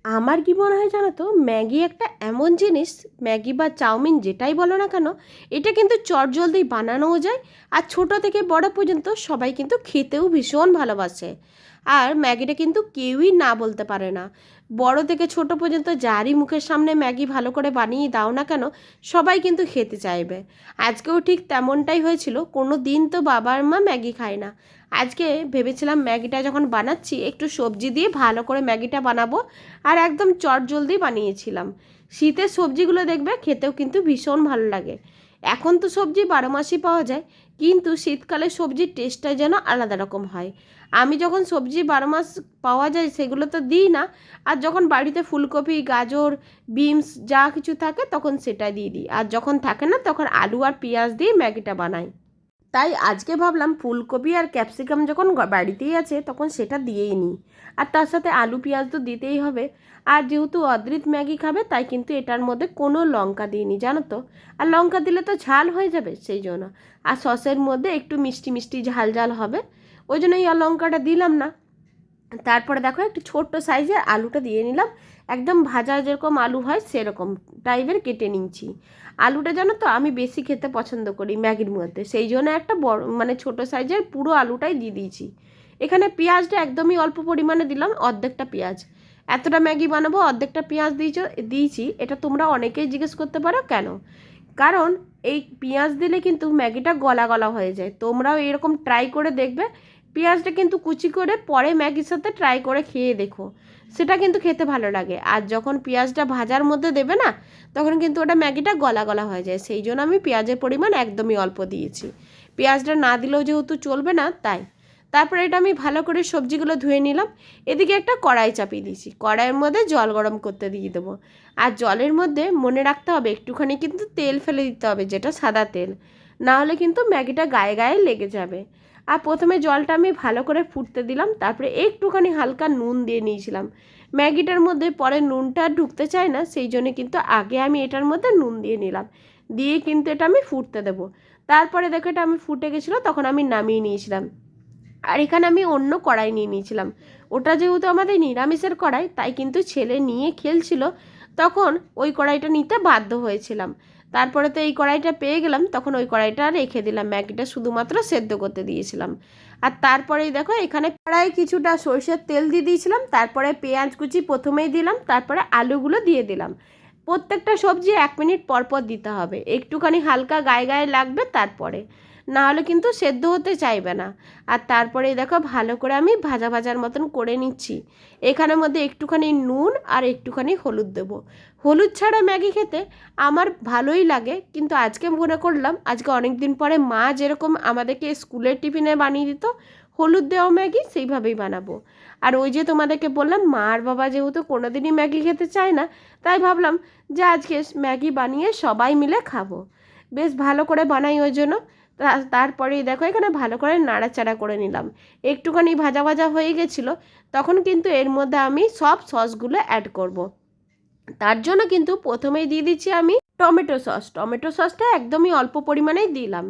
আমার কি মনে হয় জানো তো, ম্যাগি একটা এমন জিনিস, ম্যাগি বা চাউমিন যেটাই বলো না কেন, এটা কিন্তু চটজলদি বানানোও যায়। আর ছোট থেকে বড় পর্যন্ত সবাই কিন্তু খেতেও ভীষণ ভালোবাসে। আর ম্যাগিটা কিন্তু কেউই না বলতে পারে না। বড় থেকে ছোট পর্যন্ত যারই মুখের সামনে ম্যাগি ভালো করে বানিয়ে দাও না কেন, সবাই কিন্তু খেতে চাইবে। আজকেও ঠিক তেমনটাই হয়েছিল। কোনো দিন তো বাবা আর মা ম্যাগি খায় না। আজকে ভেবেছিলাম ম্যাগিটা যখন বানাচ্ছি একটু সবজি দিয়ে ভালো করে ম্যাগিটা বানাবো। আর একদম চটজলদি বানিয়েছিলাম। শীতের সবজিগুলো দেখবে খেতেও কিন্তু ভীষণ ভালো লাগে। এখন তো সবজি 12 মাসই পাওয়া যায়, কিন্তু শীতকালে সবজির টেস্টটা যেন আলাদা রকম হয়। আমি যখন সবজি 12 মাস পাওয়া যায় সেগুলো তো দিই না। আর যখন বাড়িতে ফুলকপি, গাজর, বিনস যা কিছু থাকে তখন সেটা দিয়ে দিই। আর যখন থাকে না তখন আলু আর পেঁয়াজ দিয়ে ম্যাগিটা বানাই। তাই আজকে ভাবলাম ফুলকপি আর ক্যাপসিকাম যখন বাড়িতেই আছে তখন সেটা দিয়েই নিই। আর তার সাথে আলু পেঁয়াজ তো দিতেই হবে। আর যেহেতু অদ্রিত ম্যাগি খাবে তাই কিন্তু এটার মধ্যে কোনো লঙ্কা দিইনি, জানো তো। আর লঙ্কা দিলে তো ঝাল হয়ে যাবে সেই জন্য। আর সসের মধ্যে একটু মিষ্টি মিষ্টি ঝাল ঝাল হবে, ওই জন্য এই লঙ্কাটা দিলাম না। তারপরে দেখো একটু ছোট্ট সাইজের আলুটা দিয়ে নিলাম। একদম ভাজা যেরকম আলু হয় সেরকম টাইপের কেটে নিচ্ছি। আলুটা জানো তো আমি বেশি খেতে পছন্দ করি ম্যাগির মধ্যে, সেই জন্য একটা বড় মানে ছোট সাইজের পুরো আলুটাই দিয়ে দিয়েছি। এখানে পেঁয়াজটা একদমই অল্প পরিমাণে দিলাম, অর্ধেকটা পেঁয়াজ। এতটা ম্যাগি বানাবো অর্ধেকটা পেঁয়াজ দিয়েছি। এটা তোমরা অনেকেই জিজ্ঞেস করতে পারো কেন। কারণ এই পেঁয়াজ দিলে কিন্তু ম্যাগিটা গলা গলা হয়ে যায়। তোমরাও এরকম ট্রাই করে দেখবে। পেঁয়াজটা কিন্তু কুচি করে পরে ম্যাগির সাথে ট্রাই করে খেয়ে দেখো, সেটা কিন্তু খেতে ভালো লাগে। আর যখন পেঁয়াজটা ভাজার মধ্যে দেবে না, তখন কিন্তু ওটা ম্যাগিটা গলা গলা হয়ে যায়। সেই জন্য আমি পেঁয়াজের পরিমাণ একদমই অল্প দিয়েছি। পেঁয়াজটা না দিলেও যেহেতু চলবে না তাই। তারপরে এটা আমি ভালো করে সবজিগুলো ধুয়ে নিলাম। এদিকে একটা কড়াই চাপিয়ে দিয়েছি, কড়াইয়ের মধ্যে জল গরম করতে দিয়ে দেবো। আর জলের মধ্যে মনে রাখতে হবে একটুখানি কিন্তু তেল ফেলে দিতে হবে, যেটা সাদা তেল। না হলে কিন্তু ম্যাগিটা গায়ে গায়ে লেগে যাবে। আর প্রথমে জলটা আমি ভালো করে ফুটতে দিলাম, তারপরে একটুখানি হালকা নুন দিয়ে নিয়েছিলাম। ম্যাগিটার মধ্যে পরে নুনটা ঢুকতে চায় না, সেই জন্য কিন্তু আগে আমি এটার মধ্যে নুন দিয়ে নিলাম। দিয়ে কিন্তু এটা আমি ফুটতে দেবো। তারপরে দেখো এটা আমি ফুটে গেছিলো, তখন আমি নামিয়ে নিয়েছিলাম। আর এখানে আমি অন্য কড়াই নিয়ে নিয়েছিলাম। ওটা যেহেতু আমাদের নিরামিষের কড়াই, তাই কিন্তু ছেলে নিয়ে খেলছিল, তখন ওই কড়াইটা নিতে বাধ্য হয়েছিলাম। তারপরে তো এই কড়াইটা পেয়ে গেলাম, তখন ওই কড়াইটা রেখে দিলাম, ম্যাগিটা শুধুমাত্র সেদ্ধ করতে দিয়েছিলাম। আর তারপরেই দেখো এখানে কড়াই কিছুটা সরষের তেল দিয়ে দিয়েছিলাম। তারপরে পেঁয়াজ কুচি প্রথমেই দিলাম, তারপরে আলুগুলো দিয়ে দিলাম। প্রত্যেকটা সবজি 1 মিনিট পর পর দিতে হবে, একটুখানি হালকা গায়ে গায়ে লাগবে তারপরে, না হলে কিন্তু সেদ্ধ হতে চাইবে না। আর তারপরে দেখো ভালো করে আমি ভাজা ভাজার মতন করে নিচ্ছি। এখানের মধ্যে একটুখানি নুন আর একটুখানি হলুদ দেবো। হলুদ ছাড়া ম্যাগি খেতে আমার ভালোই লাগে, কিন্তু আজকে মনে করলাম আজকে অনেক দিন পরে মা যেরকম আমাদেরকে স্কুলের টিফিনে বানিয়ে দিত হলুদ দেওয়া ম্যাগি, সেইভাবেই বানাবো। আর ওই যে তোমাদেরকে বললাম মা আর বাবা যেহেতু কোনোদিনই ম্যাগি খেতে চায় না, তাই ভাবলাম যে আজকে ম্যাগি বানিয়ে সবাই মিলে খাবো। বেশ ভালো করে বানাই ওই জন্য। তারপরেই দেখো এখানে ভালো করে নাড়াচাড়া করে নিলাম। একটুখানি ভাজা ভাজা হয়ে গেছিলো, তখন কিন্তু এর মধ্যে আমি সব সসগুলো অ্যাড করব। তার জন্য কিন্তু প্রথমেই দিয়ে দিচ্ছি আমি টমেটো সস। টমেটো সসটা একদমই অল্প পরিমাণেই দিলাম।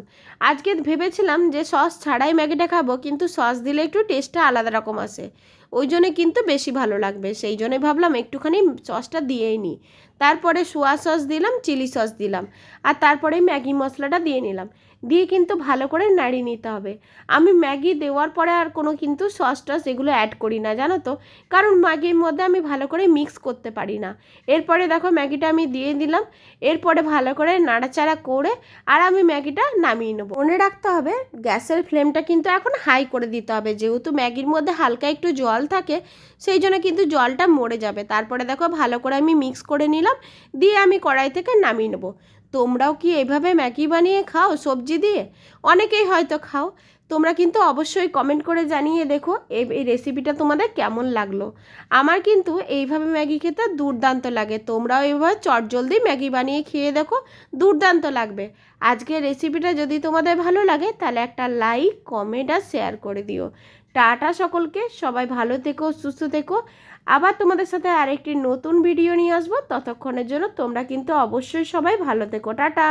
আজকে ভেবেছিলাম যে সস ছাড়াই ম্যাগিটা খাবো, কিন্তু সস দিলে একটু টেস্টটা আলাদা রকম আসে, ওই জন্য কিন্তু বেশি ভালো লাগবে, সেই জন্যই ভাবলাম একটুখানি সসটা দিয়েই নিই। তারপরে সোয়া সস দিলাম, চিলি সস দিলাম। আর তারপরে ম্যাগি মশলাটা দিয়ে নিলাম। দিয়ে কিন্তু ভালো করে নাড়িয়ে নিতে হবে। আমি ম্যাগি দেওয়ার পরে আর কোনো কিন্তু সস টস এগুলো অ্যাড করি না, জানো তো। কারণ ম্যাগির মধ্যে আমি ভালো করে মিক্স করতে পারি না। এরপরে দেখো ম্যাগিটা আমি দিয়ে দিলাম। এরপরে ভালো করে নাড়াচাড়া করে আর আমি ম্যাগিটা নামিয়ে নেবো। মনে রাখতে হবে গ্যাসের ফ্লেমটা কিন্তু এখন হাই করে দিতে হবে, যেহেতু ম্যাগির মধ্যে হালকা একটু জল থাকে, সেই জন্য কিন্তু জলটা মরে যাবে। তারপরে দেখো ভালো করে আমি মিক্স করে নিলাম, দিয়ে আমি কড়াই থেকে নামিয়ে নেবো। তোমরাও কি এইভাবে ম্যাগি বানিয়ে খাও সবজি দিয়ে? অনেকেই হয়তো খাও। তোমরা কিন্তু অবশ্যই কমেন্ট করে জানিয়ে দেখো এই রেসিপিটা তোমাদের কেমন লাগলো। আমার কিন্তু এইভাবে ম্যাগি খেতে দুর্দান্ত লাগে। তোমরাও এইভাবে চটজলদি ম্যাগি বানিয়ে খেয়ে দেখো, দুর্দান্ত লাগবে। আজকের রেসিপিটা যদি তোমাদের ভালো লাগে তাহলে একটা লাইক, কমেন্ট আর শেয়ার করে দিও। টাটা সকলকে, সবাই ভালো থেকো, সুস্থ থেকো। আবার তোমাদের সাথে আরেকটি নতুন ভিডিও নিয়ে আসবো। ততক্ষণের জন্য তোমরা কিন্তু অবশ্যই সবাই ভালো থেকো। টাটা।